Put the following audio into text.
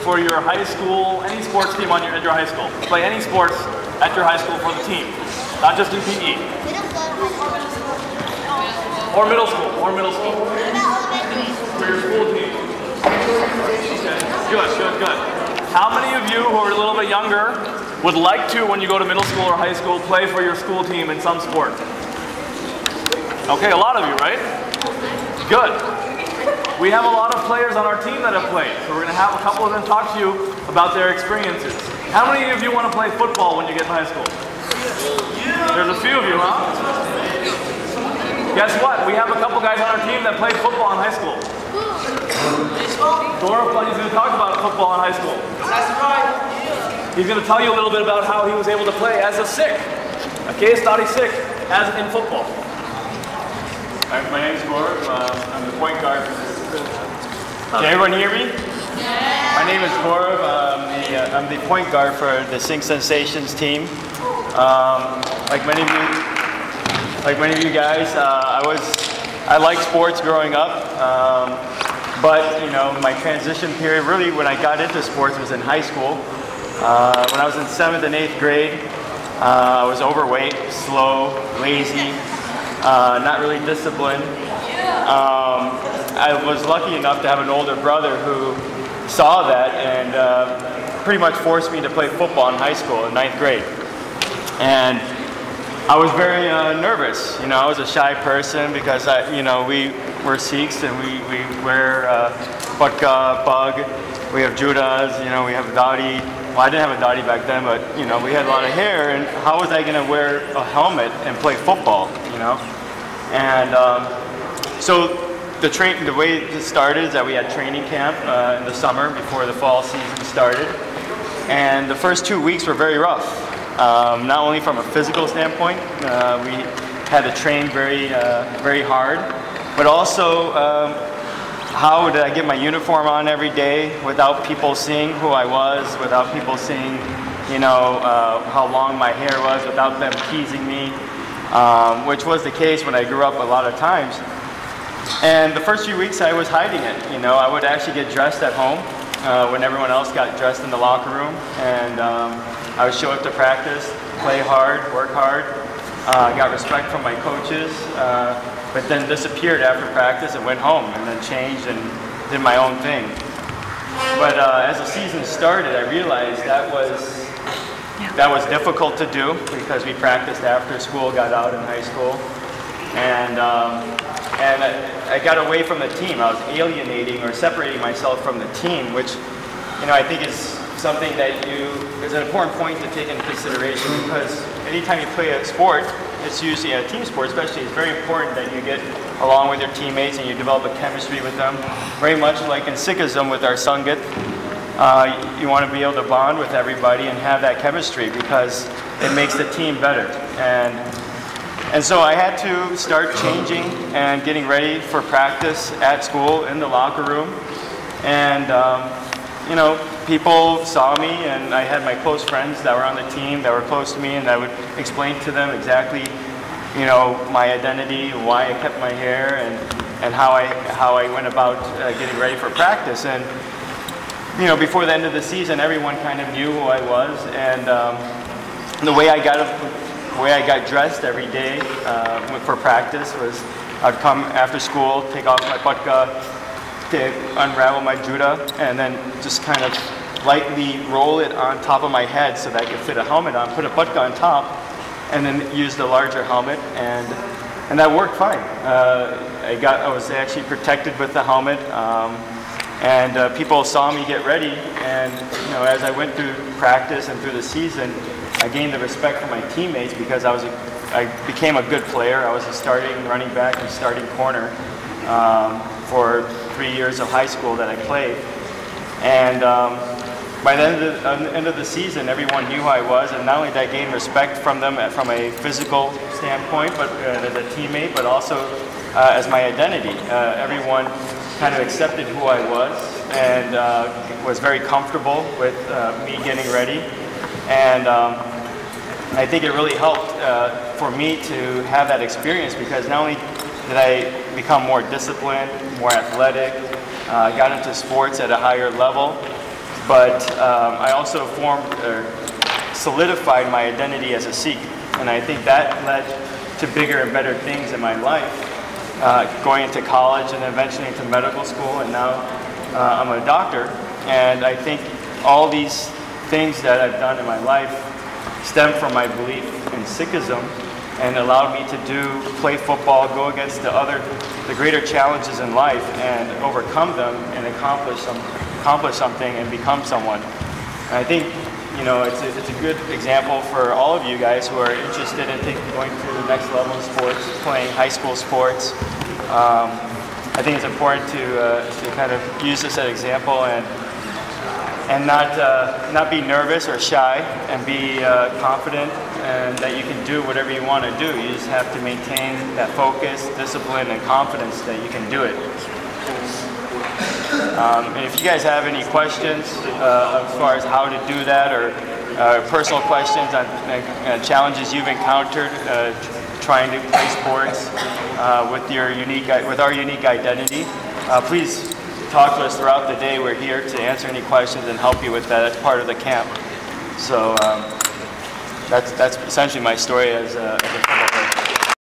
for your high school, any sports team at your high school. Play any sports at your high school for the team, not just in PE. Or middle school, for your school team. Okay. Good. How many of you who are a little bit younger would like to, when you go to middle school or high school, play for your school team in some sport? Okay, a lot of you, right? Good. We have a lot of players on our team that have played, so we're going to have a couple of them talk to you about their experiences. How many of you want to play football when you get in high school? There's a few of you, huh? Guess what? We have a couple guys on our team that played football in high school. Dora is going to talk about football in high school. That's right. He's going to tell you a little bit about how he was able to play as a Sikh. Okay, study Sikh as in football. My name is Gaurav. I'm the point guard. Can everyone hear me? Yeah. My name is Gaurav. I'm the point guard for the Singh Sensations team. Like many of you guys, I liked sports growing up, but you know, my transition period really when I got into sports was in high school. When I was in 7th and 8th grade, I was overweight, slow, lazy, not really disciplined. I was lucky enough to have an older brother who saw that and pretty much forced me to play football in high school in 9th grade. And I was very nervous. You know, I was a shy person because we were Sikhs and we wear patka, pug, we have judas, you know, we have a dadi. Well, I didn't have a dadi back then, but you know, we had a lot of hair, and how was I going to wear a helmet and play football, you know? And so the way it started is that we had training camp in the summer before the fall season started, and the first 2 weeks were very rough. Not only from a physical standpoint, we had to train very hard, but also how did I get my uniform on every day without people seeing who I was, without people seeing, you know, how long my hair was, without them teasing me, which was the case when I grew up a lot of times. And the first few weeks I was hiding it. You know, I would actually get dressed at home when everyone else got dressed in the locker room, and I would show up to practice, play hard, work hard, got respect from my coaches, but then disappeared after practice and went home and then changed and did my own thing. But as the season started, I realized that was difficult to do because we practiced after school, got out in high school, and I got away from the team. I was alienating or separating myself from the team, which, you know, I think is something that is an important point to take into consideration, because anytime you play a sport, it's usually a team sport especially, it's very important that you get along with your teammates and you develop a chemistry with them. Very much like in Sikhism with our Sangat, you want to be able to bond with everybody and have that chemistry because it makes the team better. And so I had to start changing and getting ready for practice at school in the locker room. And you know, people saw me, and I had my close friends that were on the team that were close to me, and I would explain to them exactly, you know, my identity, why I kept my hair, and how I went about getting ready for practice. And you know, before the end of the season, everyone kind of knew who I was, and the way I got dressed every day for practice was I'd come after school, take off my patka, unravel my juda, and then just kind of lightly roll it on top of my head so that I could fit a helmet on, put a patka on top, and then use the larger helmet, and that worked fine. I was actually protected with the helmet, and people saw me get ready, and you know, as I went through practice and through the season, I gained the respect from my teammates because I became a good player. I was a starting running back and starting corner for 3 years of high school that I played. And by the end of the season, everyone knew who I was, and not only did I gain respect from them from a physical standpoint, but as a teammate, but also as my identity. Everyone kind of accepted who I was and was very comfortable with me getting ready. And I think it really helped for me to have that experience, because not only did I become more disciplined, more athletic, got into sports at a higher level, but I also solidified my identity as a Sikh, and I think that led to bigger and better things in my life, going into college and eventually into medical school, and now I'm a doctor. And I think all these things that I've done in my life stem from my belief in Sikhism and allowed me to play football, go against the greater challenges in life and overcome them and accomplish something and become someone. And I think, you know, it's a good example for all of you guys who are interested in going to the next level of sports, playing high school sports. I think it's important to kind of use this as an example and not be nervous or shy, and be confident and that you can do whatever you want to do. You just have to maintain that focus, discipline, and confidence that you can do it. And if you guys have any questions as far as how to do that, or personal questions on challenges you've encountered trying to play sports with our unique identity, please talk to us throughout the day. We're here to answer any questions and help you with that. That's part of the camp. So that's essentially my story as a football player.